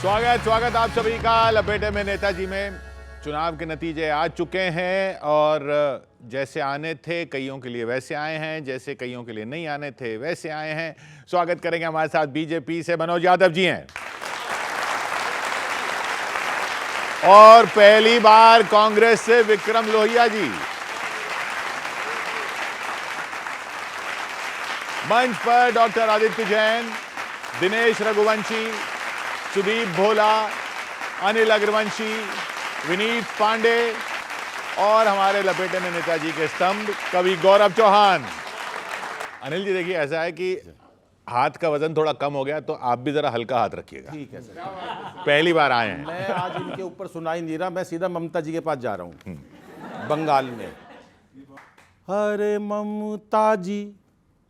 स्वागत आप सभी का लपेटे में नेताजी में। चुनाव के नतीजे आ चुके हैं और जैसे आने थे कईयों के लिए वैसे आए हैं, जैसे कईयों के लिए नहीं आने थे वैसे आए हैं। स्वागत करेंगे हमारे साथ बीजेपी से मनोज यादव जी हैं और पहली बार कांग्रेस से विक्रम लोहिया जी। मंच पर डॉक्टर आदित्य जैन, दिनेश रघुवंशी, सुदीप भोला, अनिल अग्रवंशी, विनीत पांडे और हमारे लपेटे में नेताजी के स्तंभ कवि गौरव चौहान। अनिल जी देखिए, ऐसा है कि हाथ का वजन थोड़ा कम हो गया तो आप भी जरा हल्का हाथ रखिएगा। ठीक है सर। पहली बार आए हैं। मैं आज इनके ऊपर सुनाई नहीं रहा, मैं सीधा ममता जी के पास जा रहा हूँ बंगाल में। अरे ममता जी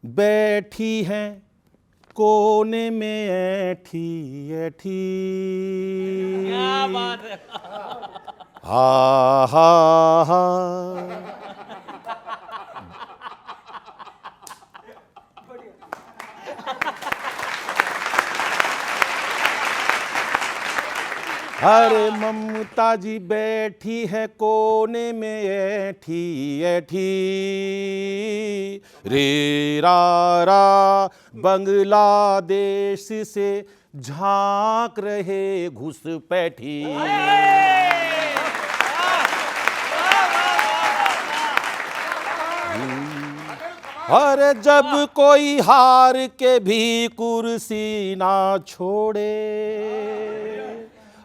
बैठी हैं कोने में ऐठी ऐठी, क्या बात है। हा हा हा। अरे ममता जी बैठी है कोने में ऐठी ऐठी, रे रा बांग्लादेश से झांक रहे घुसपैठी। अरे जब कोई हार के भी कुर्सी ना छोड़े,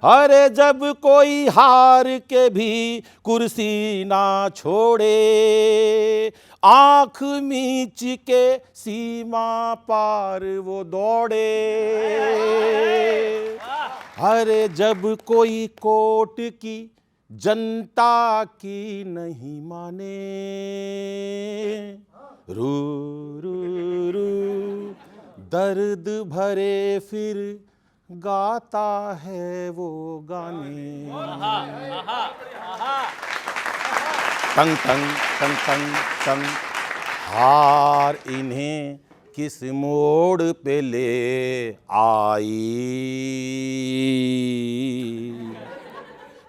अरे जब कोई हार के भी कुर्सी ना छोड़े, आंख मीच के सीमा पार वो दौड़े। अरे जब कोई कोर्ट की जनता की नहीं माने, रू रू रू दर्द भरे फिर गाता है वो गाने। तंग तंग तंग तंग तंग, हार इन्हें किस मोड़ पे ले आई।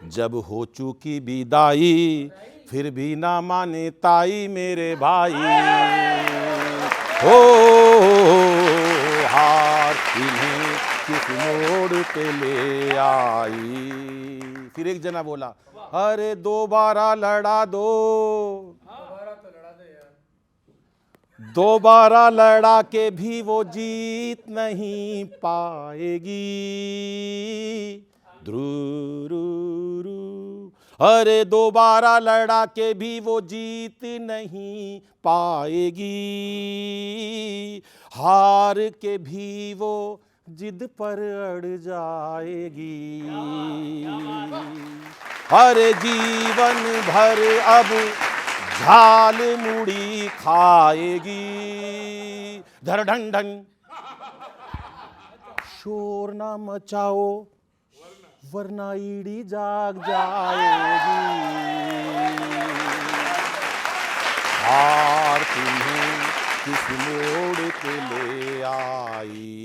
जब हो चुकी विदाई फिर भी ना माने ताई मेरे भाई। हो हार इन्हें किस मोड़ पे ले आई। फिर एक जना बोला, अरे दोबारा लड़ा दो, दोबारा लड़ा के भी वो जीत नहीं पाएगी। ध्रुरू, अरे दोबारा लड़ा के भी वो जीत नहीं पाएगी। हार के भी वो जिद पर अड़ जाएगी। हर जीवन भर अब झाल मुड़ी खाएगी। धर ढंग ढंग शोर ना मचाओ वरना ईड़ी जाग जाएगी। हार तुम्हें किस मोड़ पे ले आई।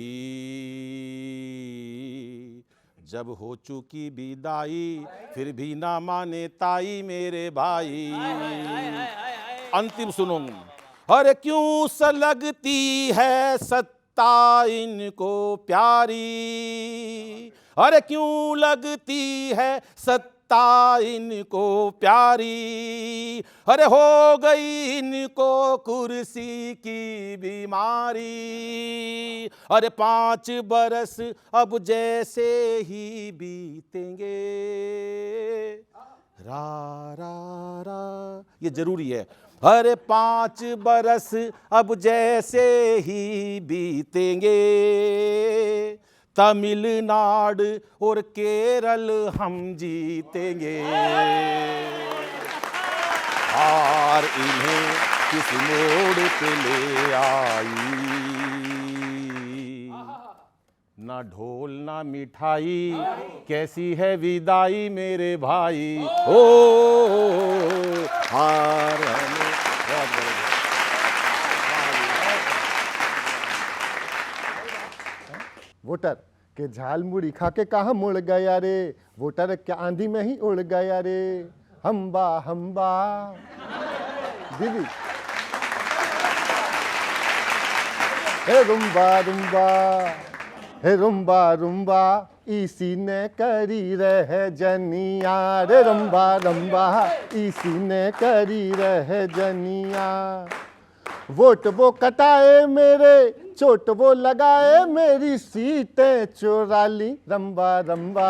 जब हो चुकी विदाई फिर भी ना माने ताई मेरे भाई। अंतिम सुनो, अरे क्यों सा लगती है सत्ता इनको प्यारी, अरे क्यों लगती है सत्ता इनको प्यारी। अरे हो गई इनको कुर्सी की बीमारी। अरे 5 बरस अब जैसे ही बीतेंगे, रा रा रा, ये जरूरी है। अरे 5 बरस अब जैसे ही बीतेंगे, तमिलनाडु और केरल हम जीतेंगे। और इन्हें किस मोड़ पे ले आई। ना ढोल ना मिठाई कैसी है विदाई मेरे भाई। ओ हार वोटर कि झाल मुड़ी खा के कहाँ मुड़ गया रे, वोटर क्या आंधी में ही उड़ गया रे, हम्बा हम्बा। दीदी हे रुम्बा रुम्बा, हे रुम्बा रुम्बा, इसी ने करी रह जनिया रे, रुम्बा रुम्बा, इसी ने करी रह जनिया। वोट वो कटाए मेरे, चोट वो लगाए मेरी, सीटें चोरा ली रंबा रंबा,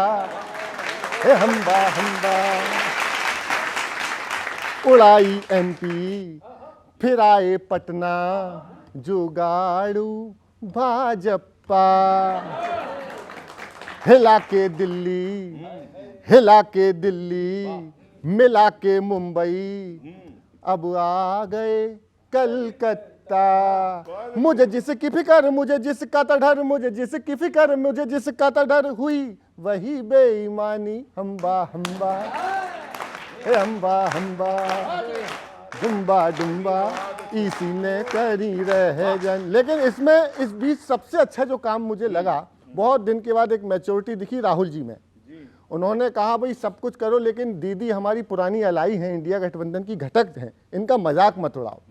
हे हम्बा हम्बा। उड़ाई MP, फिर आए पटना, जुगाड़ू भाजपा। हिला के दिल्ली, हिला के दिल्ली, मिला के मुंबई, अब आ गए कलकत्ता। मुझे जिसकी फिक्र, मुझे जिसका तो डर, मुझे जिसकी फिक्र, मुझे जिसका तो डर, हुई वही बेईमानी, हम्बा हम्बा, हे हम्बा हम्बा, डुम्बा डुम्बा, इसी ने करी रह जन। लेकिन इसमें इस बीच सबसे अच्छा जो काम मुझे लगा, बहुत दिन के बाद एक मैच्योरिटी दिखी राहुल जी में। उन्होंने कहा भाई सब कुछ करो, लेकिन दीदी हमारी पुरानी अलाई हैं, इंडिया गठबंधन की घटक हैं, इनका मजाक मत उड़ाओ।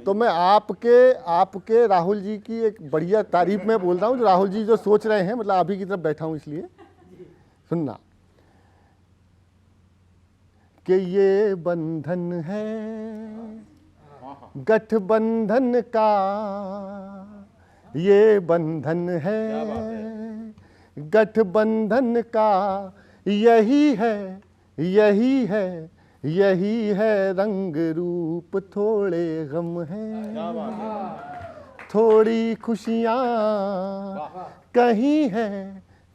तो मैं आपके राहुल जी की एक बढ़िया तारीफ में बोल रहा हूँ, जो राहुल जी जो सोच रहे हैं, मतलब अभी की तरफ बैठा हूँ इसलिए सुनना, कि ये बंधन है गठबंधन का, ये बंधन है गठबंधन का, यही है, यही है, यही है रंग रूप, थोड़े गम हैं, थोड़ी खुशियाँ, कहीं है,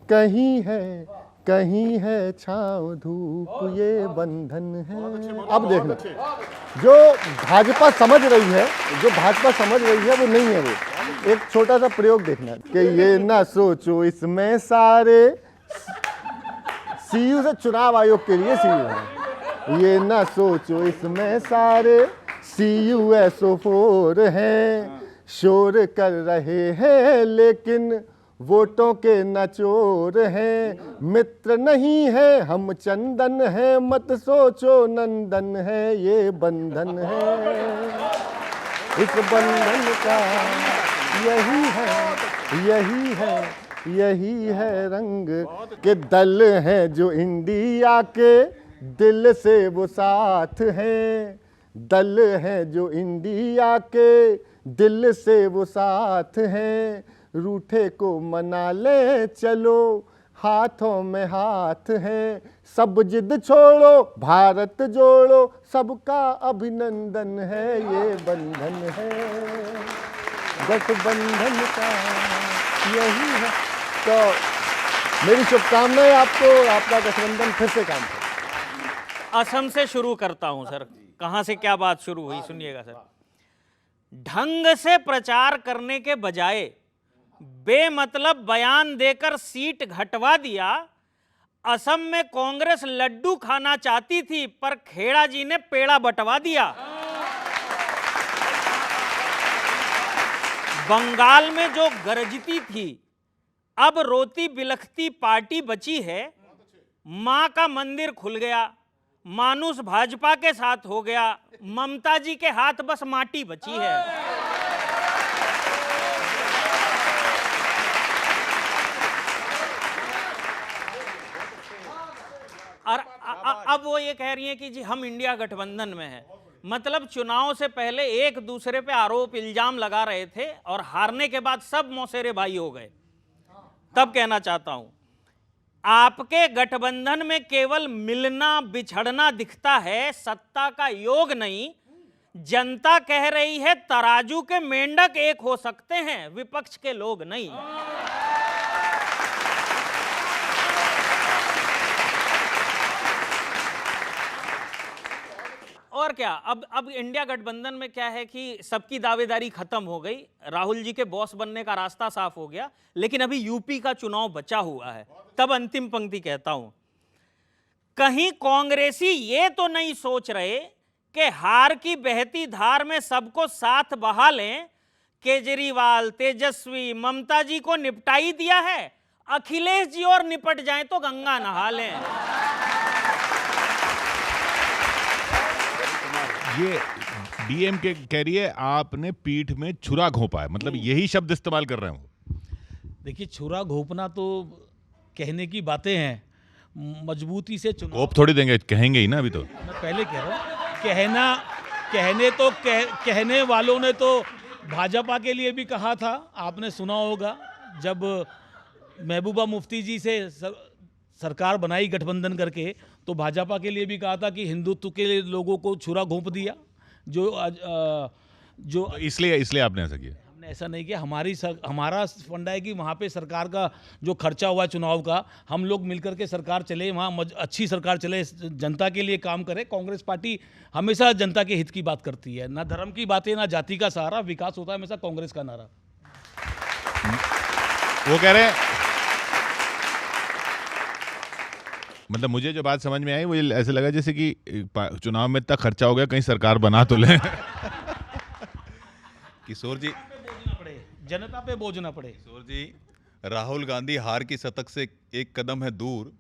कहीं है, कहीं है छाँव धूप, ये बंधन है। अब देखना, जो भाजपा समझ रही है, जो भाजपा समझ रही है वो नहीं है। वो एक छोटा सा प्रयोग देखना, कि ये ना सोचो इसमें सारे, सीयू से चुनाव आयोग के लिए सीयू है, ये ना सोचो इसमें सारे CUSO4 हैं, शोर कर रहे हैं लेकिन वोटों के नचोर हैं, मित्र नहीं है हम चंदन है, मत सोचो नंदन है, ये बंधन है, इस बंधन का यही है, यही है, यही है रंग, के दल हैं जो इंडिया के दिल से वो साथ हैं, दल हैं जो इंडिया के दिल से वो साथ हैं, रूठे को मना ले चलो, हाथों में हाथ है, सब जिद छोड़ो भारत जोड़ो, सबका अभिनंदन है, ये बंधन है गठबंधन का, यही है। तो मेरी शुभकामनाएं आपको, आपका गठबंधन फिर से काम करे। असम से शुरू करता हूं सर, कहां से क्या बात शुरू हुई सुनिएगा सर। ढंग से प्रचार करने के बजाय बेमतलब बयान देकर सीट घटवा दिया। असम में कांग्रेस लड्डू खाना चाहती थी पर खेड़ा जी ने पेड़ा बंटवा दिया। बंगाल में जो गरजती थी अब रोती बिलखती पार्टी बची है। मां का मंदिर खुल गया, मानुस भाजपा के साथ हो गया, ममता जी के हाथ बस माटी बची है। और अब वो ये कह रही हैं कि जी हम इंडिया गठबंधन में हैं। मतलब चुनाव से पहले एक दूसरे पे आरोप इल्जाम लगा रहे थे और हारने के बाद सब मौसेरे भाई हो गए। तब कहना चाहता हूं, आपके गठबंधन में केवल मिलना बिछड़ना दिखता है, सत्ता का योग नहीं। जनता कह रही है तराजू के मेंढक एक हो सकते हैं, विपक्ष के लोग नहीं। और क्या, अब इंडिया गठबंधन में क्या है कि सबकी दावेदारी खत्म हो गई, राहुल जी के बॉस बनने का रास्ता साफ हो गया, लेकिन अभी यूपी का चुनाव बचा हुआ है। तब अंतिम पंक्ति कहता हूं, कहीं कांग्रेसी ये तो नहीं सोच रहे कि हार की बहती धार में सबको साथ बहा लें। केजरीवाल, तेजस्वी, ममता जी को निपटाई दिया है, अखिलेश जी और निपट जाएं तो गंगा नहा लें। ये डीएमके कह रही है आपने पीठ में छुरा घोंपा है, मतलब यही शब्द इस्तेमाल कर रहे हूँ। देखिए, छुरा घोंपना तो कहने की बातें हैं, मजबूती से चुनाव घोप थोड़ी देंगे, कहेंगे ही ना अभी तो। मैं पहले कह रहा हूँ, कहने वालों ने तो भाजपा के लिए भी कहा था। आपने सुना होगा जब महबूबा मुफ्ती जी से सरकार बनाई गठबंधन करके, तो भाजपा के लिए भी कहा था कि हिंदुत्व के लिए लोगों को छुरा घोंप दिया। जो तो इसलिए आपने ऐसा किया। हमने ऐसा नहीं किया। हमारा फंडा है कि वहाँ पे सरकार का जो खर्चा हुआ चुनाव का, हम लोग मिलकर के सरकार चले, वहाँ अच्छी सरकार चले, जनता के लिए काम करे। कांग्रेस पार्टी हमेशा जनता के हित की बात करती है, ना धर्म की बातें, ना जाति का सहारा। विकास होता है हमेशा कांग्रेस का नारा। वो कह रहे हैं, मतलब मुझे जो बात समझ में आई वो ऐसे लगा जैसे कि चुनाव में इतना खर्चा हो गया, कहीं सरकार बना तो ले। किशोर जी, जनता पे बोझ ना पड़े। किशोर जी, राहुल गांधी हार की शतक से एक कदम है दूर,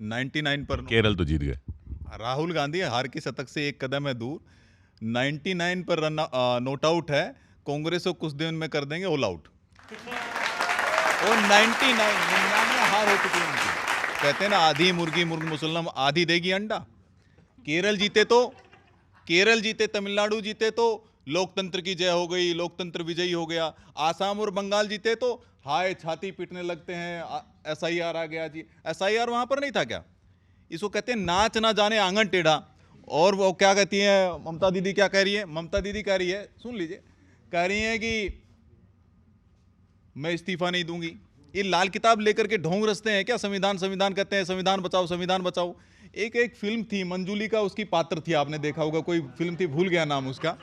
99 पर। केरल तो जीत गए। राहुल गांधी हार की शतक से एक कदम है दूर, 99 पर नोट आउट है। कांग्रेस को कुछ दिन में कर देंगे ऑल आउट। और 99 हार हो चुकी है उनकी। कहते हैं ना, आधी मुर्गी मुर्ग मुसल्लम आधी देगी अंडा। केरल जीते, तमिलनाडु जीते तो लोकतंत्र की जय हो गई, लोकतंत्र विजयी हो गया। आसाम और बंगाल जीते तो हाय छाती पीटने लगते हैं, एसआईआर आ गया जी। एसआईआर वहां पर नहीं था क्या? इसको कहते हैं नाच ना जाने आंगन टेढ़ा। और वो क्या कहती है ममता दीदी, क्या कह रही है? ममता दीदी कह रही है, सुन लीजिए, कह रही है कि मैं इस्तीफा नहीं दूंगी। ये लाल किताब लेकर के ढोंग रचते हैं क्या? संविधान कहते हैं, संविधान बचाओ, संविधान बचाओ। एक फिल्म थी मंजूली का, उसकी पात्र थी, आपने देखा होगा, कोई फिल्म थी, भूल गया नाम उसका।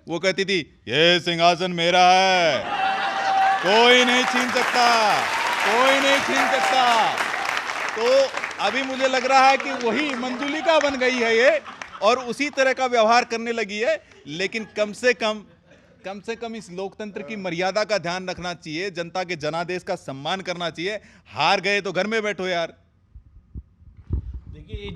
वो कहती थी, ये सिंहासन मेरा है, कोई नहीं छीन सकता, कोई नहीं छीन सकता। तो अभी मुझे लग रहा है कि वही मंजूली का बन गई है ये, और उसी तरह का व्यवहार करने लगी है। लेकिन कम से कम इस लोकतंत्र की मर्यादा का ध्यान रखना चाहिए, जनता के जनादेश का सम्मान करना चाहिए। हार गए तो घर में बैठो यार। देखिए,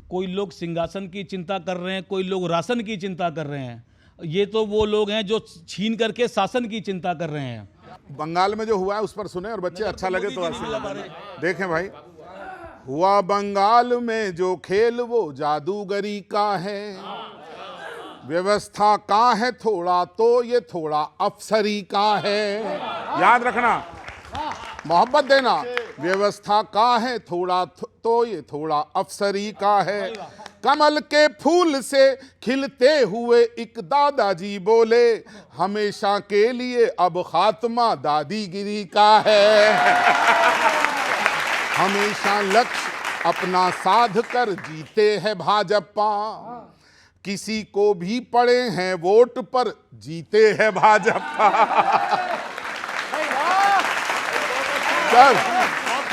कोई लोग सिंहासन की चिंता कर रहे हैं, कोई लोग राशन की चिंता कर रहे हैं। ये तो वो लोग हैं जो छीन करके शासन की चिंता कर रहे हैं। बंगाल में जो हुआ है उस पर सुने और बच्चे अच्छा लगे तो देखें भाई। हुआ बंगाल में जो खेल वो जादूगरी का है, व्यवस्था का है थोड़ा तो ये थोड़ा अफसरी का है। याद रखना, मोहब्बत देना। व्यवस्था का है थोड़ा तो ये थोड़ा अफसरी का है। कमल के फूल से खिलते हुए एक दादाजी बोले, हमेशा के लिए अब खात्मा दादीगिरी का है। हमेशा लक्ष्य अपना साध कर जीते हैं भाजपा, किसी को भी पड़े हैं वोट पर जीते हैं भाजपा। सर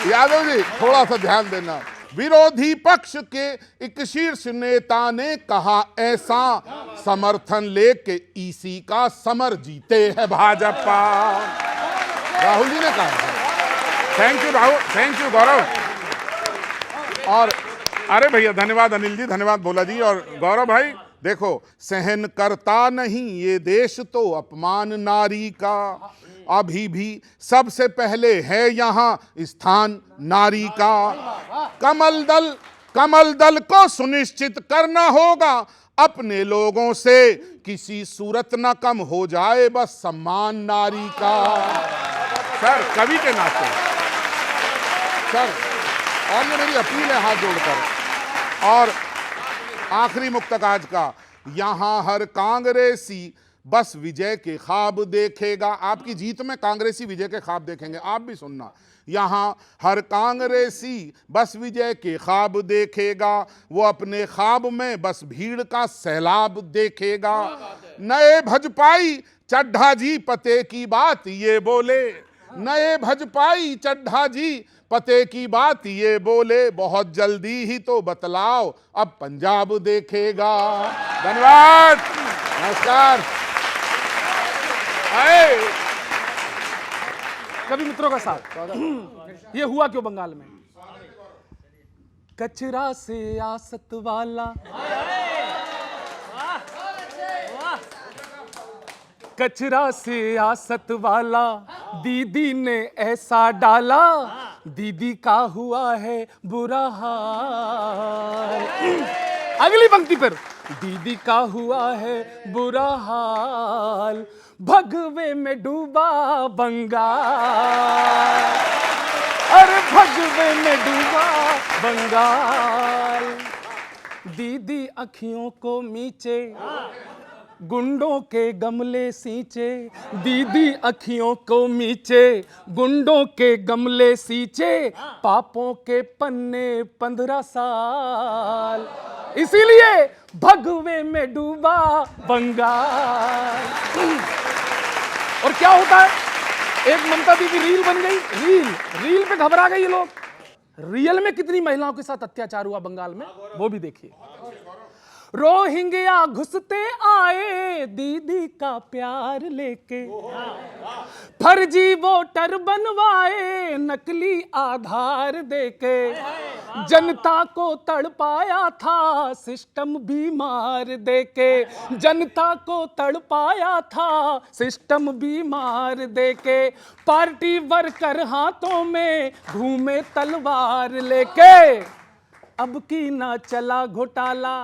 यादव जी थोड़ा सा ध्यान देना। विरोधी पक्ष के एक शीर्ष नेता ने कहा ऐसा, समर्थन लेके ईसी का समर जीते हैं भाजपा। राहुल जी ने कहा। Thank you Rahul, thank you Gaurav. और अरे भैया धन्यवाद अनिल जी, धन्यवाद भोला जी और गौरव भाई। देखो, सहन करता नहीं ये देश तो अपमान नारी का, अभी भी सबसे पहले है यहाँ स्थान नारी का। कमल दल को सुनिश्चित करना होगा अपने लोगों से, किसी सूरत न कम हो जाए बस सम्मान नारी का। सर कवि के नाते सर, और ये मेरी अपील है हाथ जोड़कर। और आखिरी मुक्तक आज का, यहां हर कांग्रेसी बस विजय के ख्वाब देखेगा। आपकी जीत में कांग्रेसी विजय के ख्वाब देखेंगे। आप भी सुनना, यहां हर कांग्रेसी बस विजय के ख्वाब देखेगा, वो अपने ख्वाब में बस भीड़ का सैलाब देखेगा। नए भजपाई चड्ढा जी पते की बात ये बोले, नए भजपाई चड्ढा जी पते की बात ये बोले, बहुत जल्दी ही तो बतलाओ अब पंजाब देखेगा। धन्यवाद, नमस्कार। कवि मित्रों का साथ। ये हुआ क्यों बंगाल में? कचरा से आसत वाला, कचरा से आसत वाला दीदी ने ऐसा डाला, दीदी का हुआ है बुरा हाल। अगली पंक्ति पर, दीदी का हुआ है बुरा हाल, भगवे में डूबा बंगाल, अरे भगवे में डूबा बंगाल। दीदी अखियों को मीचे, गुंडों के गमले सींचे, दीदी अखियों को मीचे, गुंडों के गमले सींचे, पापों के पन्ने 15 साल, इसीलिए भगवे में डूबा बंगाल। और क्या होता है, एक ममता दी की रील बन गई, रील पे घबरा गए ये लोग। रियल में कितनी महिलाओं के साथ अत्याचार हुआ बंगाल में, वो भी देखिए। रोहिंग्या घुसते आए दीदी का प्यार लेके, फर्जी वोटर बनवाए नकली आधार देके, जनता को तड़पाया था सिस्टम बीमार देके, जनता को तड़पाया था सिस्टम बीमार देके, पार्टी वर्कर हाथों में घूमे तलवार लेके, अब की ना चला घोटाला।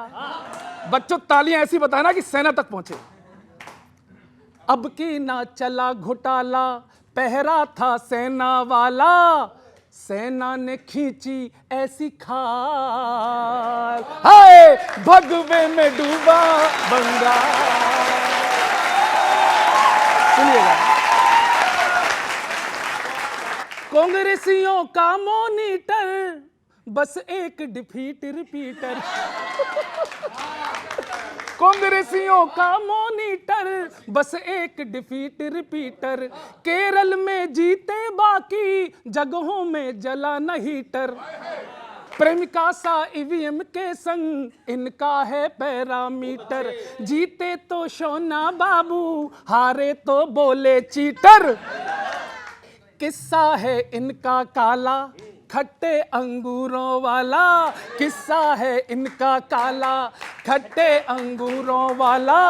बच्चों तालियां ऐसी बताना कि सेना तक पहुंचे। अब की ना चला घोटाला, पहरा था सेना वाला, सेना ने खींची ऐसी खाल, हाय भगवे में डूबा बंगाल। सुनिएगा, कांग्रेसियों का मॉनिटर बस एक डिफीट रिपीटर, कांग्रेसियों का मॉनिटर बस एक डिफीट रिपीटर, केरल में जीते बाकी जगहों में जला न हीटर, प्रेमिका सा ईवीएम के संग इनका है पैरामीटर, जीते तो सोना बाबू हारे तो बोले चीटर, किस्सा है इनका काला खट्टे अंगूरों वाला, किस्सा है इनका काला खट्टे अंगूरों वाला,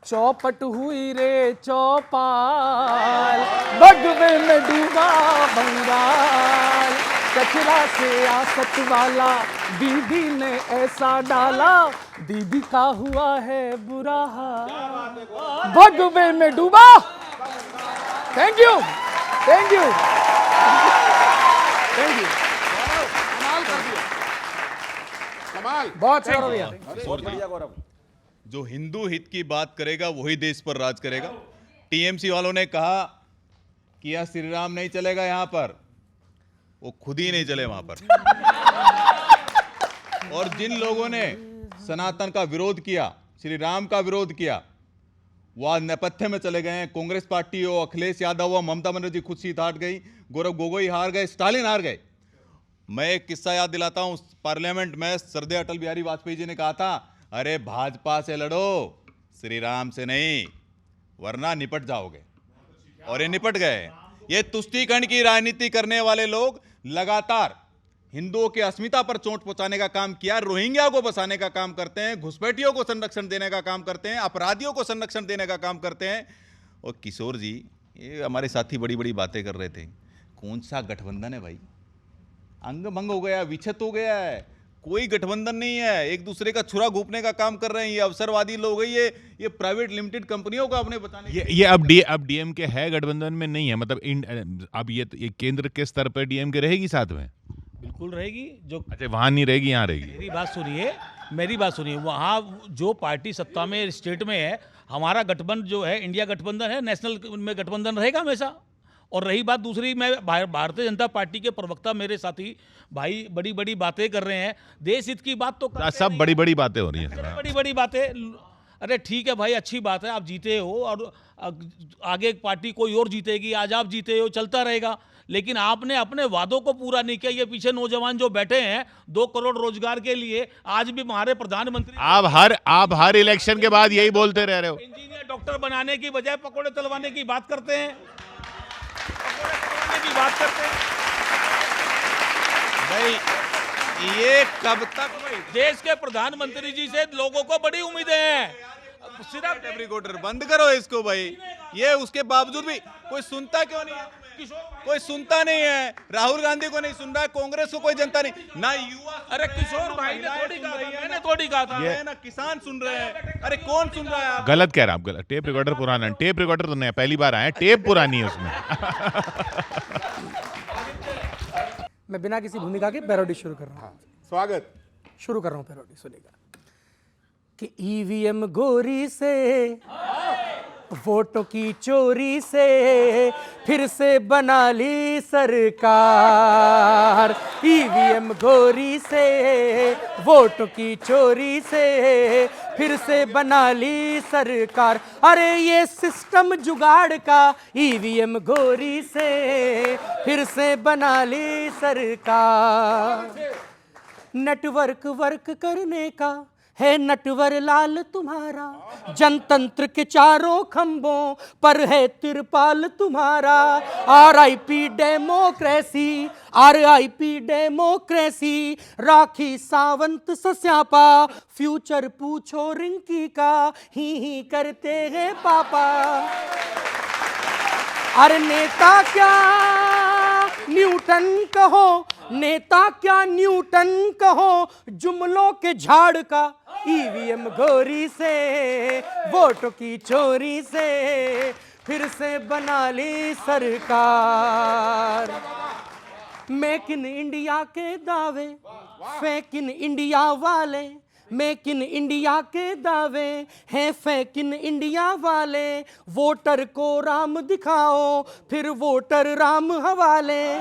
चौपट हुई रे चौपाल, भगवे में डूबा बंगाल, कचरा से आसत वाला दीदी ने ऐसा डाला, दीदी का हुआ है बुरा हाल, भगवे में डूबा। Thank you, thank you, thank you. कमाल कर दिया, कमाल। बहुत शुक्रिया। जो हिंदू हित की बात करेगा वही देश पर राज करेगा। टीएमसी वालों ने कहा कि यह श्री राम नहीं चलेगा यहां पर, वो खुद ही नहीं चले वहां पर। और जिन लोगों ने सनातन का विरोध किया, श्री राम का विरोध किया, वो आज नेपथ्य में चले गए हैं। कांग्रेस पार्टी हो, अखिलेश यादव हो, ममता बनर्जी खुद सीट हार गई, गौरव गोगोई हार गए, स्टालिन हार गए। मैं एक किस्सा याद दिलाता हूं, पार्लियामेंट में सरदे अटल बिहारी वाजपेयी जी ने कहा था, अरे भाजपा से लड़ो, श्री राम से नहीं, वरना निपट जाओगे। और ये निपट गए। ये तुष्टीकरण की राजनीति करने वाले लोग लगातार हिंदुओं की अस्मिता पर चोट पहुंचाने का काम किया, रोहिंग्या को बसाने का काम करते हैं, घुसपैठियों को संरक्षण देने का काम करते हैं, अपराधियों को संरक्षण देने का काम करते हैं। और किशोर जी, ये हमारे साथी बड़ी बड़ी बातें कर रहे थे, कौन सा गठबंधन है भाई? अंग भंग हो गया, विच्छेद हो गया है, कोई गठबंधन नहीं है, एक दूसरे का छुरा घूपने का काम कर रहे हैं। ये अवसरवादी लोग हैं, ये प्राइवेट लिमिटेड कंपनियों को अपने बताने ये अब डीएमके है गठबंधन में नहीं है, मतलब अब ये केंद्र के स्तर पर डीएमके रहेगी साथ में? बिल्कुल रहेगी। जो अच्छा, वहां नहीं रहेगी, यहाँ रहेगी। मेरी बात सुनिए, वहाँ जो पार्टी सत्ता में स्टेट में है, हमारा गठबंधन जो है इंडिया गठबंधन है, नेशनल में गठबंधन रहेगा हमेशा। और रही बात दूसरी, मैं भारतीय जनता पार्टी के प्रवक्ता मेरे साथी भाई बड़ी बड़ी बातें कर रहे हैं, देश हित की बात तो सब बड़ी बड़ी बातें हो रही हैं, बड़ी बड़ी बातें। अरे ठीक है भाई, अच्छी बात है, आप जीते हो और आगे पार्टी कोई और जीतेगी, आज आप जीते हो, चलता रहेगा। लेकिन आपने अपने वादों को पूरा नहीं किया। ये पीछे नौजवान जो बैठे हैं 2 करोड़ रोजगार के लिए, आज भी हमारे प्रधानमंत्री आप हर इलेक्शन के बाद यही बोलते रह रहे हो। इंजीनियर डॉक्टर बनाने की बजाय पकौड़े तलवाने की बात करते हैं। बात करते हैं भाई, ये कब तक भाई? देश के प्रधानमंत्री जी से लोगों को बड़ी उम्मीदें हैं। सिर्फ टेप रिकॉर्डर बंद करो इसको भाई। ये उसके बावजूद भी कोई सुनता क्यों नहीं है? कोई सुनता नहीं है। राहुल गांधी को नहीं सुन रहा है, कांग्रेस को कोई जनता नहीं, ना युवा। अरे किशोर भाई ने थोड़ी कहा था, मैंने थोड़ी कहा था। ये ना किसान सुन रहे हैं। अरे कौन सुन रहा है आप? गलत कह रहा हूँ, गलत। टेप रिकॉर्डर पुराना है, टेप रिकॉर्डर तो नया, पहली बार आया, टेप पुरानी है उसमें। मैं बिना किसी भूमिका के पैरोडी शुरू कर रहा हूँ। स्वागत। शुरू कर रहा हूँ पैरोडी, सुनिएगा कि ईवीएम गोरी से, वोटों की चोरी से फिर से बना ली सरकार। ईवीएम गोरी से, वोटों की चोरी से फिर से बना ली सरकार। अरे ये सिस्टम जुगाड़ का, ईवीएम गोरी से फिर से बना ली सरकार। नेटवर्क वर्क करने का है नटवर लाल तुम्हारा, जनतंत्र के चारों खंभों पर है तिरपाल तुम्हारा। RIP democracy, RIP democracy, Rakhi Sawant सस्यापा, future पूछो रिंकी का, ही करते हैं पापा। अरे नेता क्या न्यूटन कहो, नेता क्या न्यूटन कहो, जुमलों के झाड़ का। ईवीएम गोरी से, वोटों की चोरी से फिर से बना ली सरकार। मेक इन इंडिया के दावे, फेक इन इंडिया वाले, मेक इन इंडिया के दावे हैं फेक इन इंडिया वाले। वोटर को राम दिखाओ, फिर वोटर राम हवाले।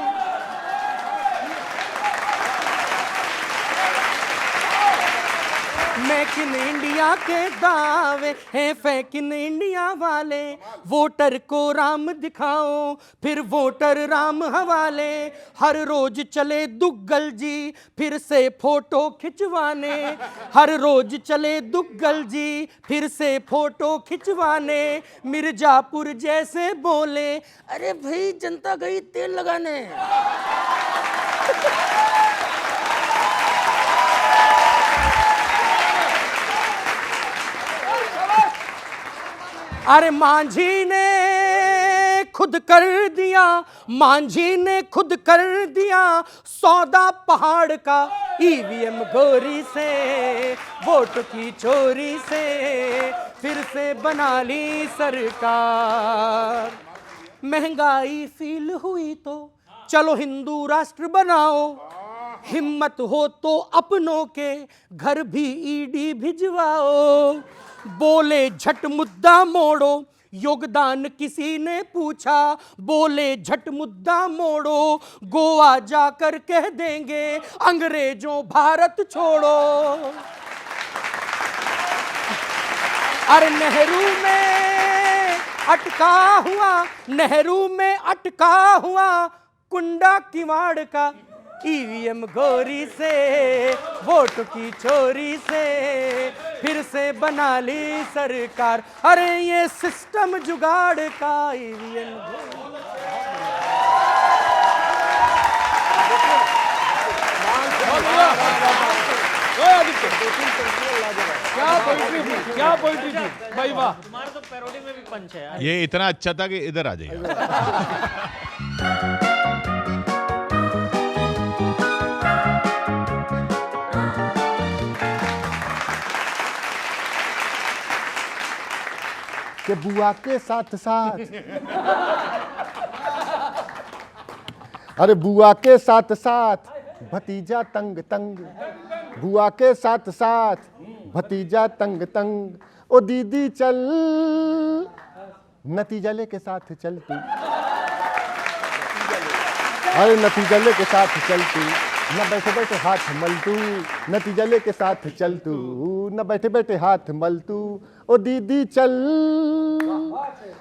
मेक इन इंडिया के दावे हैं फेक इन इंडिया वाले। वोटर को राम दिखाओ, फिर वोटर राम हवाले। हर रोज चले दुग्गल जी फिर से फोटो खिंचवाने, हर रोज चले दुग्गल जी फिर से फोटो खिंचवाने। मिर्जापुर जैसे बोले, अरे भाई जनता गई तेल लगाने। अरे मांझी ने खुद कर दिया, मांझी ने खुद कर दिया सौदा पहाड़ का। ईवीएम गोरी से, वोट की चोरी से फिर से बना ली सरकार। महंगाई फील हुई तो चलो हिंदू राष्ट्र बनाओ, हिम्मत हो तो अपनों के घर भी ईडी भिजवाओ। बोले झट मुद्दा मोड़ो, योगदान किसी ने पूछा, बोले झट मुद्दा मोड़ो। गोवा जाकर कह देंगे अंग्रेजों भारत छोड़ो। अरे नेहरू में अटका हुआ, नेहरू में अटका हुआ कुंडा किवाड़ का। ईवीएम गोरी से, वोट की चोरी से फिर से बना ली सरकार। अरे ये सिस्टम जुगाड़ का ईवीएम क्या पोइट्री थी भाई, वाह। तुम्हारे तो पैरोडी में भी पंच है यार। ये इतना अच्छा था कि इधर आ जाइए। कि बुआ के साथ साथ, अरे बुआ के साथ साथ भतीजा तंग तंग, बुआ के साथ साथ भतीजा तंग तंग। ओ दीदी चल नतीजले के साथ चल तू, अरे नतीजले के साथ चल तू, न बैठे बैठे हाथ मल तू। नतीजले के साथ चल तू, न बैठे बैठे हाथ मल तू। ओ दीदी चल,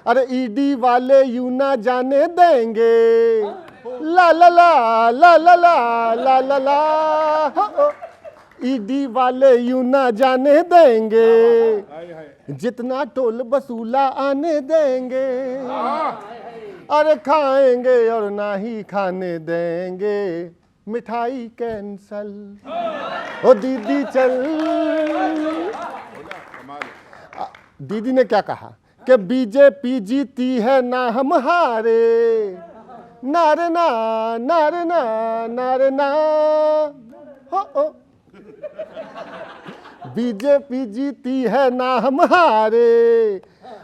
अरे ईडी वाले यूं ना जाने देंगे। ला ला ला ला ला ला ला ला ला, ईडी वाले यूं ना जाने देंगे, जितना टोल वसूला आने देंगे। अरे खाएंगे और ना ही खाने देंगे, मिठाई कैंसल। ओ दीदी चल। दीदी ने क्या कहा कि बीजेपी जीती है ना हम हारे, नारे ना नारे ना नारे ना हो। बीजेपी जीती है ना हम हारे,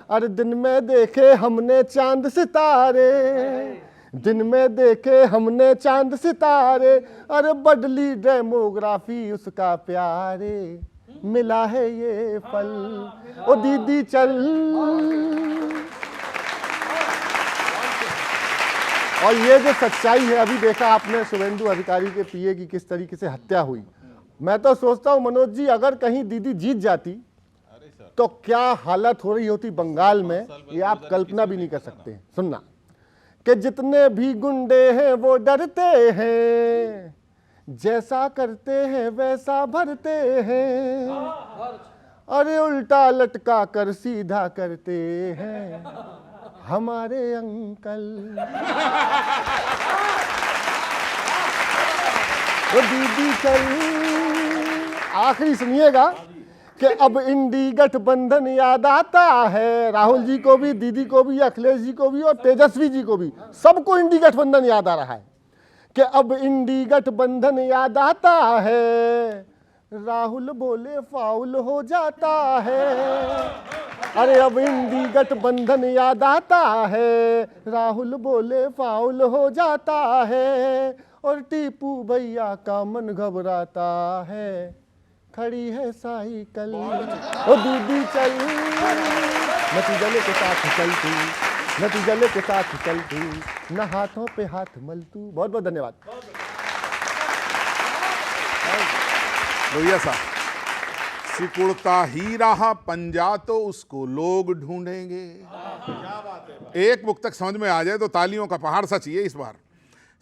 अरे दिन में देखे हमने चांद सितारे, दिन में देखे हमने चांद सितारे, अरे बदली डेमोग्राफी उसका प्यारे, मिला है ये फल। ओ दीदी चल। और ये जो सच्चाई है, अभी देखा आपने शुभेंदु अधिकारी के पीए की किस तरीके से हत्या हुई। मैं तो सोचता हूं मनोज जी, अगर कहीं दीदी जीत जाती तो क्या हालत हो रही होती बंगाल में, ये आप कल्पना भी नहीं कर सकते। सुनना कि जितने भी गुंडे हैं वो डरते हैं, जैसा करते हैं वैसा भरते हैं, अरे उल्टा लटका कर सीधा करते हैं हमारे अंकल। वो दीदी चल। आखिरी सुनिएगा कि अब इंडी गठबंधन याद आता है, राहुल जी को भी, दीदी को भी, अखिलेश जी को भी और तेजस्वी जी को भी, सबको इंडी गठबंधन याद आ रहा है कि अब इंडी गठबंधन याद आता है, राहुल बोले फाउल हो जाता है। अरे अब इंडी गठबंधन याद आता है, राहुल बोले फाउल हो जाता है, और टीपू भैया का मन घबराता है, खड़ी है साइकिल। ओ दीदी चल। नतीजा के साथ चलती, नतीजा के साथ चलती, न हाथों पे हाथ मलतू। बहुत बहुत धन्यवाद। लोहिया साहब, सिकुड़ता ही रहा पंजा तो उसको लोग ढूंढेंगे। एक मुक्तक समझ में आ जाए तो तालियों का पहाड़ सा चाहिए इस बार।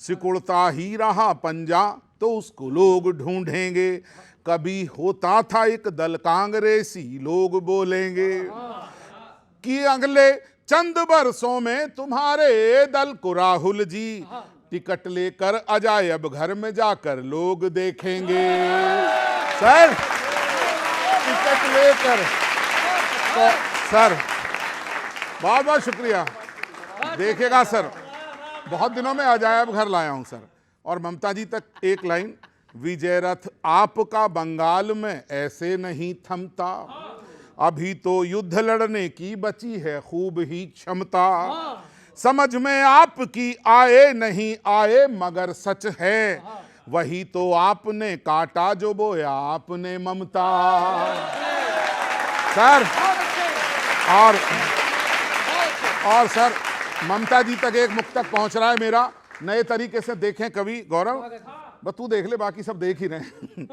सिकुड़ता ही रहा पंजा तो उसको लोग ढूंढेंगे, कभी होता था एक दल कांग्रेसी लोग बोलेंगे कि अगले चंद बरसों में तुम्हारे दल को राहुल जी टिकट लेकर अजायब घर में जाकर लोग देखेंगे। सर टिकट लेकर तो सर बहुत बहुत शुक्रिया। देखेगा सर, बहुत दिनों में अजायब घर लाया हूं सर। और ममता जी तक एक लाइन, विजय रथ आपका बंगाल में ऐसे नहीं थमता, अभी तो युद्ध लड़ने की बची है खूब ही क्षमता, समझ में आपकी आए नहीं आए मगर सच है, वही तो आपने काटा जो बोया आपने ममता। सर और सर ममता जी तक एक मुक्तक पहुंच रहा है मेरा, नए तरीके से देखें कवि गौरव, बस तू देख ले, बाकी सब देख ही रहे।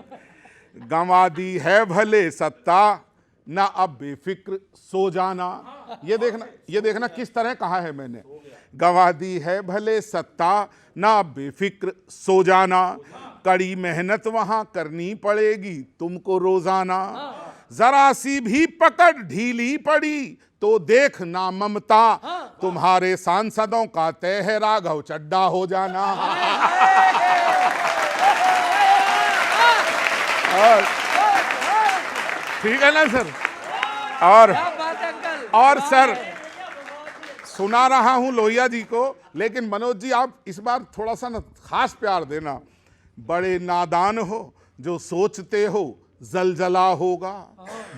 गंवा दी है भले सत्ता ना अब बेफिक्र सो जाना। ये देखना किस तरह कहा है मैंने। गंवा दी है भले सत्ता ना अब बेफिक्र सो जाना, कड़ी मेहनत वहां करनी पड़ेगी तुमको रोजाना, जरा सी भी पकड़ ढीली पड़ी तो देखना ममता, तुम्हारे सांसदों का तय है राघव चड्डा हो जाना। और ठीक है ना सर। और सर सुना रहा हूं लोहिया जी को, लेकिन मनोज जी आप इस बार थोड़ा सा ना खास प्यार देना। बड़े नादान हो जो सोचते हो जलजला होगा,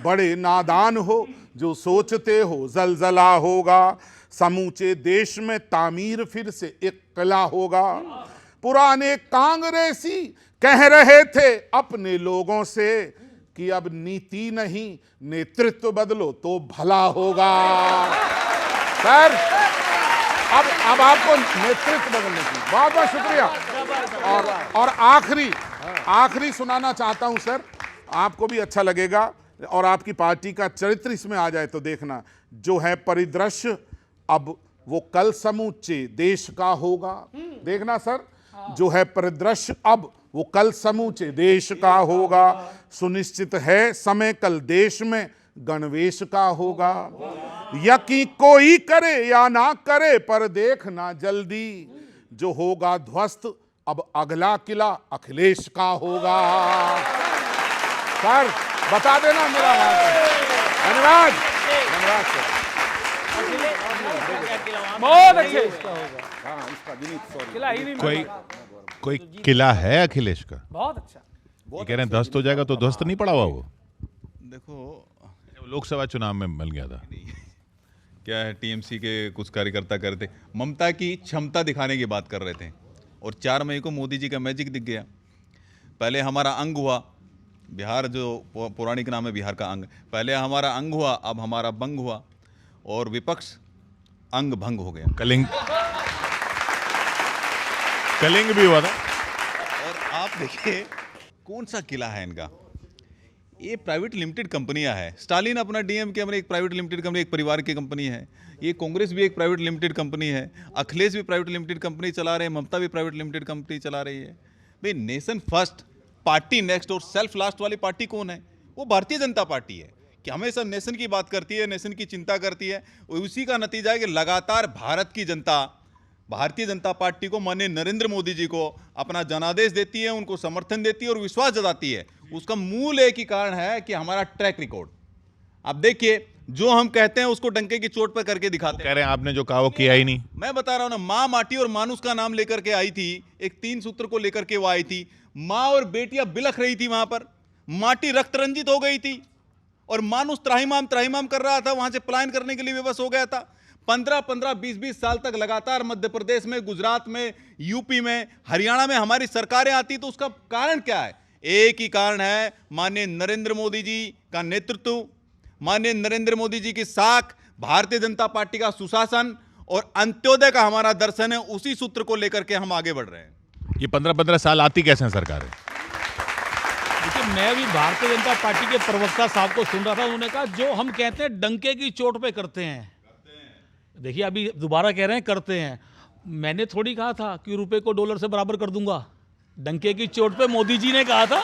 बड़े नादान हो जो सोचते हो जलजला होगा, समूचे देश में तामीर फिर से एक किला होगा। पुराने कांग्रेसी कह रहे थे अपने लोगों से कि अब नीति नहीं नेतृत्व बदलो तो भला होगा। सर अब आपको नेतृत्व बदलने की बहुत बहुत शुक्रिया। और आखिरी सुनाना चाहता हूं सर, आपको भी अच्छा लगेगा और आपकी पार्टी का चरित्र इसमें आ जाए तो देखना, जो है परिदृश्य अब वो कल समूचे देश का होगा। देखना सर, जो है परिदृश्य अब वो कल समूचे देश का होगा, सुनिश्चित है समय कल देश में गणवेश का होगा। यकीन कोई करे या ना करे पर देखना जल्दी, जो होगा ध्वस्त अब अगला किला अखिलेश का होगा। सर बता देना मेरा धन्यवाद। धन्यवाद सर। बहुत अच्छे किला ही नहीं कोई किला है अखिलेश का? बहुत अच्छा। ये कह रहे हैं ध्वस्त हो जाएगा, तो ध्वस्त नहीं पड़ा हुआ वो? देखो लोकसभा चुनाव में मिल गया था। क्या है, टीएमसी के कुछ कार्यकर्ता कर रहे थे, ममता की क्षमता दिखाने की बात कर रहे थे, और 4 मई को मोदी जी का मैजिक दिख गया। पहले हमारा अंग हुआ, बिहार जो पौराणिक नाम है बिहार का अंग, पहले हमारा अंग हुआ, अब हमारा बंग हुआ, और विपक्ष अंग भंग हो गया। कलिंग भी हुआ था। और आप देखिए कौन सा किला है इनका, ये प्राइवेट लिमिटेड कंपनियां हैं। स्टालिन अपना डीएमके अपनी एक प्राइवेट लिमिटेड कंपनी, एक परिवार की कंपनी है। ये कांग्रेस भी एक प्राइवेट लिमिटेड कंपनी है, अखिलेश भी प्राइवेट लिमिटेड कंपनी चला रहे हैं, ममता भी प्राइवेट लिमिटेड कंपनी चला रही है। भाई नेशन फर्स्ट, पार्टी नेक्स्ट और सेल्फ लास्ट वाली पार्टी कौन है? वो भारतीय जनता पार्टी है कि हमेशा नेशन की बात करती है, नेशन की चिंता करती है। उसी का नतीजा है कि लगातार भारत की जनता भारतीय जनता पार्टी को, माननीय नरेंद्र मोदी जी को अपना जनादेश देती है, उनको समर्थन देती है और विश्वास जताती है। उसका मूल एक ही कारण है कि हमारा ट्रैक रिकॉर्ड। आप देखिए, जो हम कहते हैं उसको डंके की चोट पर करके दिखाते कह रहे हैं आपने जो कहा वो किया ही नहीं। मैं बता रहा हूं ना, मां माटी और मानुष का नाम लेकर के आई थी, एक 3 सूत्र को लेकर के वो आई थी। मां और बेटियां बिलख रही थी वहां पर, माटी रक्त रंजित हो गई थी, और मानुष त्राहिमाम त्राहिमाम कर रहा था, वहां से पलायन करने के लिए विवश हो गया था। 15-15, 20-20 साल तक लगातार मध्य प्रदेश में, गुजरात में, यूपी में, हरियाणा में हमारी सरकारें आती, तो उसका कारण क्या है? एक ही कारण है, माननीय नरेंद्र मोदी जी का नेतृत्व, माननीय नरेंद्र मोदी जी की साख, भारतीय जनता पार्टी का सुशासन और अंत्योदय का हमारा दर्शन है। उसी सूत्र को लेकर के हम आगे बढ़ रहे हैं। ये 15-15 साल आती कैसे हैं सरकारें? देखिए, मैं भी भारतीय जनता पार्टी के प्रवक्ता साहब को सुन रहा था, उन्होंने कहा जो हम कहते हैं डंके की चोट पे करते हैं। देखिए, अभी दोबारा कह रहे हैं करते हैं। मैंने थोड़ी कहा था कि रुपए को डॉलर से बराबर कर दूंगा। डंके की चोट पे मोदी जी ने कहा था।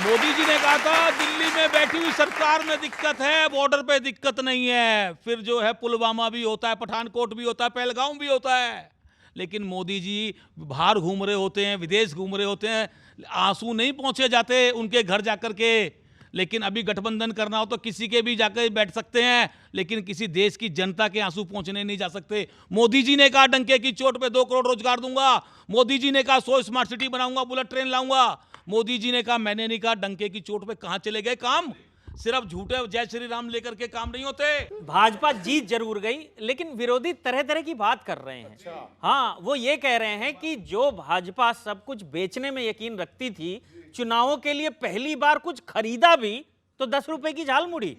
मोदी जी ने कहा था दिल्ली में बैठी हुई सरकार में दिक्कत है, बॉर्डर पे दिक्कत नहीं है। फिर जो है पुलवामा भी होता है, पठानकोट भी होता है, पहलगाम भी होता है। लेकिन मोदी जी बाहर घूम रहे होते हैं, विदेश घूम रहे होते हैं, आंसू नहीं पहुंचे जाते उनके घर जाकर के। लेकिन अभी गठबंधन करना हो तो किसी के भी जाकर बैठ सकते हैं, लेकिन किसी देश की जनता के आंसू पहुंचने नहीं जा सकते। मोदी जी ने कहा डंके की चोट पे 2 करोड़ रोजगार दूंगा। मोदी जी ने कहा 100 स्मार्ट सिटी बनाऊंगा, बुलेट ट्रेन लाऊंगा। मोदी जी ने कहा, मैंने नहीं कहा। डंके की चोट पे कहां चले गए काम? सिर्फ झूठे जय श्री राम लेकर के काम नहीं होते। भाजपा जीत जरूर गई, लेकिन विरोधी तरह तरह की बात कर रहे हैं। हाँ, वो ये कह रहे हैं कि जो भाजपा सब कुछ बेचने में यकीन रखती थी, चुनावों के लिए पहली बार कुछ खरीदा भी तो 10 रुपए की झाल मुड़ी,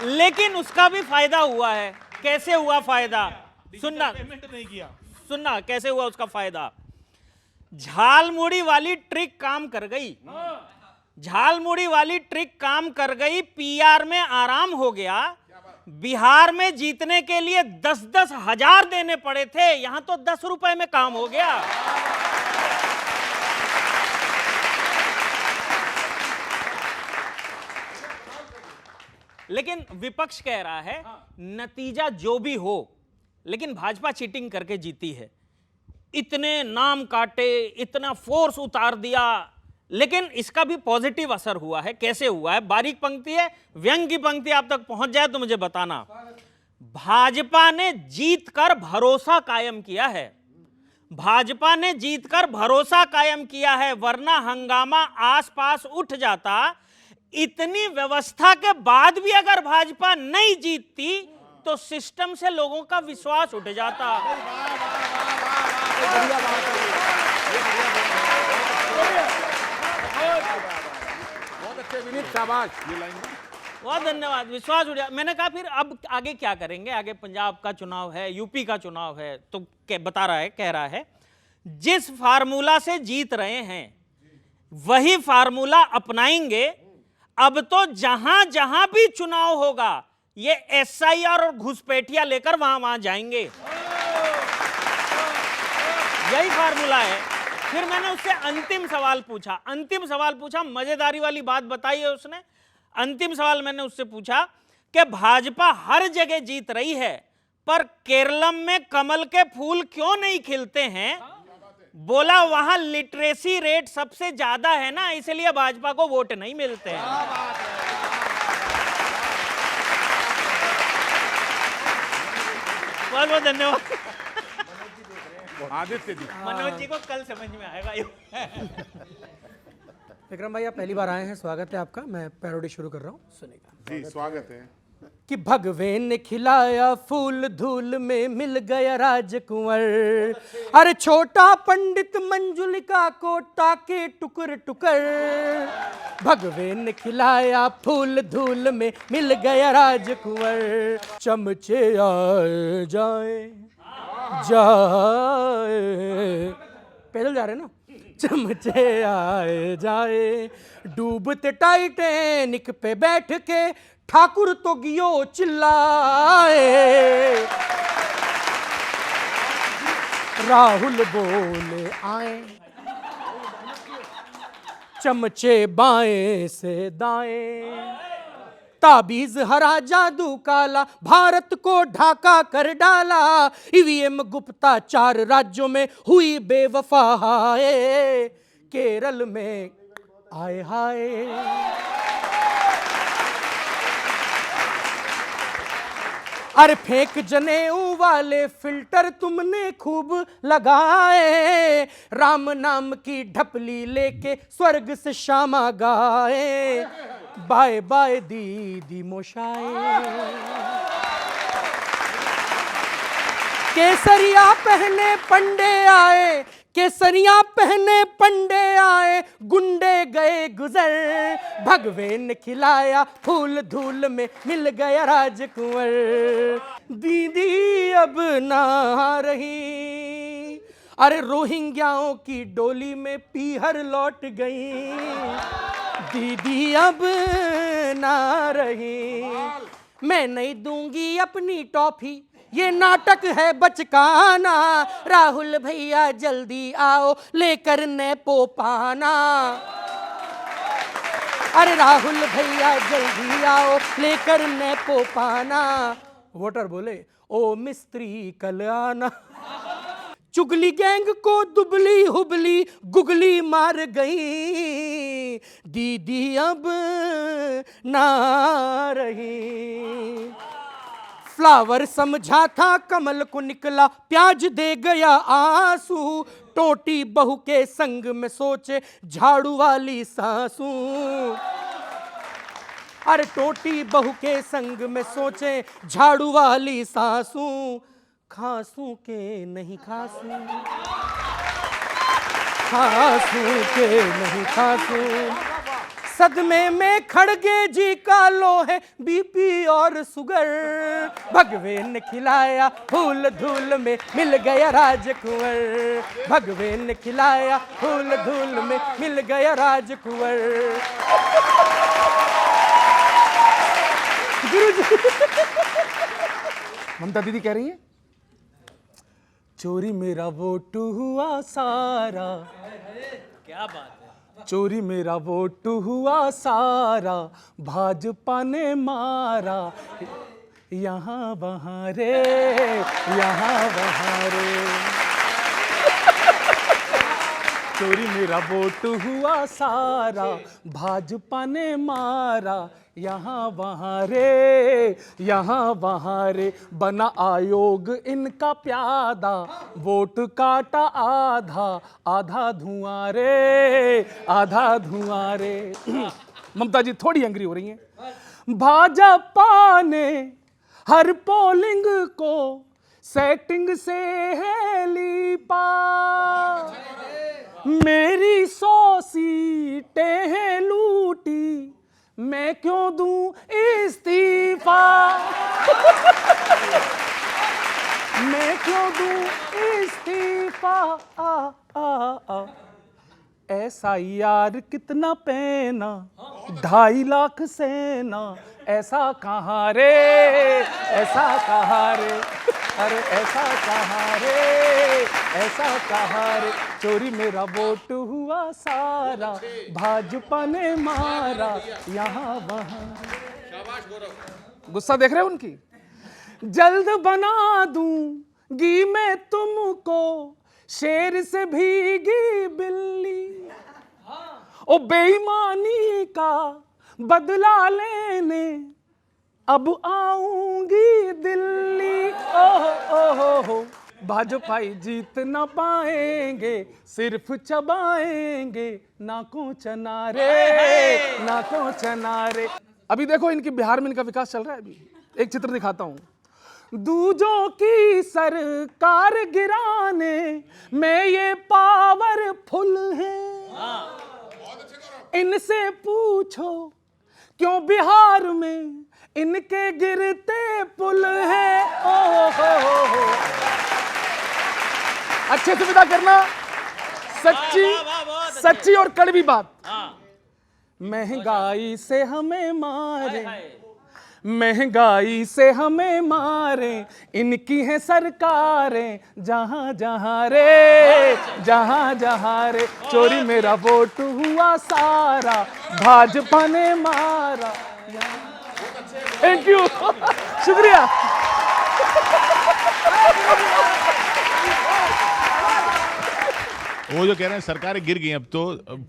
लेकिन उसका भी फायदा हुआ है। कैसे हुआ फायदा? सुनना, पेमेंट नहीं किया। सुनना कैसे हुआ उसका फायदा। झालमुड़ी वाली ट्रिक काम कर गई। झालमुड़ी वाली ट्रिक काम कर गई। पीआर में आराम हो गया। बिहार में जीतने के लिए 10-10 हजार देने पड़े थे, यहां तो 10 रुपए में काम हो गया। लेकिन विपक्ष कह रहा है नतीजा जो भी हो, लेकिन भाजपा चीटिंग करके जीती है। इतने नाम काटे, इतना फोर्स उतार दिया, लेकिन इसका भी पॉजिटिव असर हुआ है। कैसे हुआ है? बारीक पंक्ति है, व्यंग की पंक्ति आप तक पहुंच जाए तो मुझे बताना। भाजपा ने जीतकर भरोसा कायम किया है। भाजपा ने जीतकर भरोसा कायम किया है, वरना हंगामा आसपास उठ जाता। इतनी व्यवस्था के बाद भी अगर भाजपा नहीं जीतती तो सिस्टम से लोगों का विश्वास उठ जाता। बहुत अच्छे विनीत, शाबाश। बहुत धन्यवाद। विश्वास उठ जाता। मैंने कहा फिर अब आगे क्या करेंगे? आगे पंजाब का चुनाव है, यूपी का चुनाव है, तो बता रहा है, कह रहा है जिस फार्मूला से जीत रहे हैं वही फार्मूला अपनाएंगे। अब तो जहां जहां भी चुनाव होगा ये एसआईआर और घुसपैठिया लेकर वहां जाएंगे। यही फार्मूला है। फिर मैंने उससे अंतिम सवाल पूछा, मजेदारी वाली बात बताई है उसने। अंतिम सवाल मैंने उससे पूछा कि भाजपा हर जगह जीत रही है, पर केरलम में कमल के फूल क्यों नहीं खिलते हैं? बोला वहां लिटरेसी रेट सबसे ज्यादा है ना, इसलिए भाजपा को वोट नहीं मिलते हैं। बहुत बहुत धन्यवाद। आदित्य जी, मनोज जी को कल समझ में आएगा। विक्रम भाई, आप पहली बार आए हैं, स्वागत है आपका। मैं पैरोडी शुरू कर रहा हूँ, सुनेगा। जी स्वागत है। कि भगवे ने खिलाया फूल धूल में मिल गया राजकुंवर, अरे छोटा पंडित मंजुलिका को ताके टुकर टुकर। भगवे ने खिलाया फूल धूल में मिल गया राजकुंवर, चमचे आए जाए जाए, पैदल जा रहे ना, चमचे आए जाए, डूबते टाइटैनिक पे बैठ के ठाकुर तो गियो चिल्लाए। राहुल बोले आए, चमचे बाएं से दाएं, ताबीज हरा जादू काला भारत को ढाका कर डाला। ईवीएम गुप्ता 4 राज्यों में हुई बेवफा हाय, केरल में आए हाय। अरे फेंक जनेऊ वाले फिल्टर तुमने खूब लगाए, राम नाम की ढपली लेके स्वर्ग से श्यामा गाए। बाय बाय दीदी मोशाए, केसरिया पहने पंडे आए, केसरिया पहने पंडे आए, गुंडे गए गुजर। भगवे ने खिलाया फूल धूल में मिल गया राजकुंवर। दीदी अब ना रही, अरे रोहिंग्याओं की डोली में पीहर लौट गई। दीदी अब ना रही, मैं नहीं दूंगी अपनी टॉफी, ये नाटक है बचकाना। राहुल भैया जल्दी आओ लेकर नेपो पाना, अरे राहुल भैया जल्दी आओ लेकर नेपो पाना। वोटर बोले ओ मिस्त्री कल आना। चुगली गैंग को दुबली हुबली गुगली मार गई, दीदी अब ना रही। फ्लावर समझा था कमल को निकला प्याज दे गया आंसू। टोटी बहू के संग में सोचे झाड़ू वाली सासू, अरे टोटी बहू के संग में सोचे झाड़ू वाली सासू। खांसू के नहीं खांसू, खांसू के नहीं खांसू। सदमे में खड़गे जी का लो है बीपी और सुगर। भगवे ने खिलाया फूल धूल में मिल गया राजकुंवर। भगवे ने खिलाया फूल धूल में मिल गया राजकुंवर। गुरुजी ममता दीदी कह रही है, चोरी मेरा वोट हुआ सारा। क्या बात है। चोरी मेरा वोट हुआ सारा, भाजपा ने मारा। यहाँ वहाँ रे, यहाँ वहाँ रे। चोरी मेरा वोट हुआ सारा, भाजपा ने मारा। यहाँ वहाँ रे, यहाँ वहाँ रे। बना आयोग इनका प्यादा, वोट काटा आधा, आधा धुआं रे, आधा धुआं रे। ममता जी थोड़ी एंग्री हो रही हैं। भाजपा ने हर पोलिंग को सेटिंग से है लीपा। मेरी 100 सीटें हैं लूटी, मैं क्यों दूं इस्तीफा। मैं क्यों दूं इस्तीफा। आ। ऐसा यार कितना पैना, 2.5 लाख सेना। ऐसा कहाँ रे, ऐसा कहाँ रे, अरे ऐसा कहाँ रे, ऐसा कहा रे चोरी मेरा वोट हुआ सारा, भाजपा ने मारा यहाँ वहाँ। गुस्सा देख रहे हो उनकी? जल्द बना दूंगी मैं तुमको शेर से भीगी बिल्ली, ओ बेईमानी का बदला लेने अब आऊंगी दिल्ली। ओहो भाजपाई जीत ना पाएंगे, सिर्फ चबाएंगे नाकों चनारे, नाकों चनारे। अभी देखो इनकी बिहार में इनका विकास चल रहा है। अभी एक चित्र दिखाता हूं। दूजों की सरकार गिराने में ये पावरफुल है, इनसे पूछो क्यों बिहार में इनके गिरते पुल है। ओहो अच्छे से विदा करना। सच्ची और कड़वी बात। महंगाई से हमें मारे, महंगाई से हमें मारे, इनकी है सरकारें जहां जहां रे, जहां जहां रे। चोरी मेरा वोट हुआ सारा, भाजपा ने मारा। थैंक यू, शुक्रिया। वो जो कह रहे हैं सरकारें गिर गई, अब तो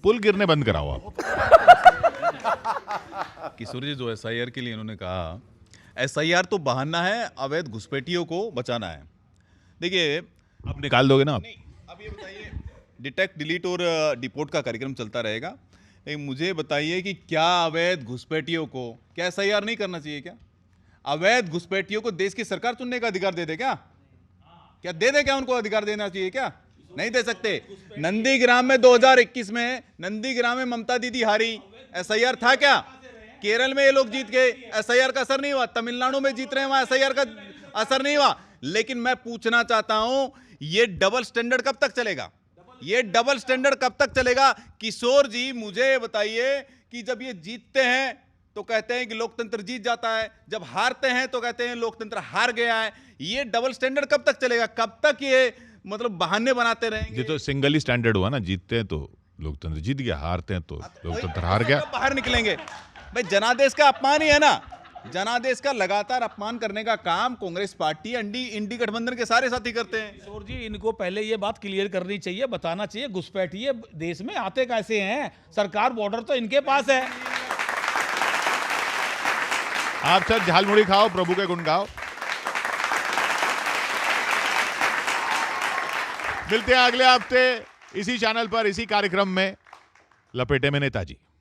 पुल गिरने बंद कराओ आप। किशोर जी, जो SIR के लिए इन्होंने कहा, SIR तो बहाना है, अवैध घुसपैठियों को बचाना है। देखिए, अब निकाल दोगे ना आप? अब ये बताइए, डिटेक्ट डिलीट और डिपोर्ट का कार्यक्रम चलता रहेगा, लेकिन मुझे बताइए कि क्या अवैध घुसपैठियों को क्या SIR नहीं करना चाहिए? क्या अवैध घुसपैठियों को देश की सरकार चुनने का अधिकार दे दे? क्या दे दे? क्या उनको अधिकार देना चाहिए? क्या नहीं दे सकते? नंदीग्राम में 2021 में नंदीग्राम में ममता दीदी हारी, SIR था क्या? केरल में ये लोग जीत गए, SIR का असर नहीं हुआ। तमिलनाडु में जीत रहे हैं, वहां SIR का असर नहीं हुआ। लेकिन मैं पूछना चाहता हूं, ये डबल स्टैंडर्ड कब तक चलेगा? ये डबल स्टैंडर्ड कब तक चलेगा? किशोर जी, मुझे बताइए कि जब ये जीतते हैं तो कहते हैं कि लोकतंत्र जीत जाता है, जब हारते हैं तो कहते हैं लोकतंत्र हार गया है। ये डबल स्टैंडर्ड कब तक चलेगा? कब तक ये मतलब बहाने बनाते रहेंगे? ये तो सिंगल ही स्टैंडर्ड हुआ ना, जीतते हैं तो लोकतंत्र जीत गया, हारते हैं तो लोकतंत्र हार गया। बाहर निकलेंगे भाई, जनादेश का अपमान ही है ना। जनादेश का लगातार अपमान करने का काम कांग्रेस पार्टी इंडी गठबंधन के सारे साथी करते हैं। किशोर जी, इनको पहले ये बात क्लियर करनी चाहिए, बताना चाहिए घुसपैठिए देश में आते कैसे हैं। सरकार बॉर्डर तो इनके पास है। आप सब झालमुड़ी खाओ, प्रभु के गुण गाओ। मिलते हैं अगले हफ्ते इसी चैनल पर, इसी कार्यक्रम में। लपेटे में नेताजी।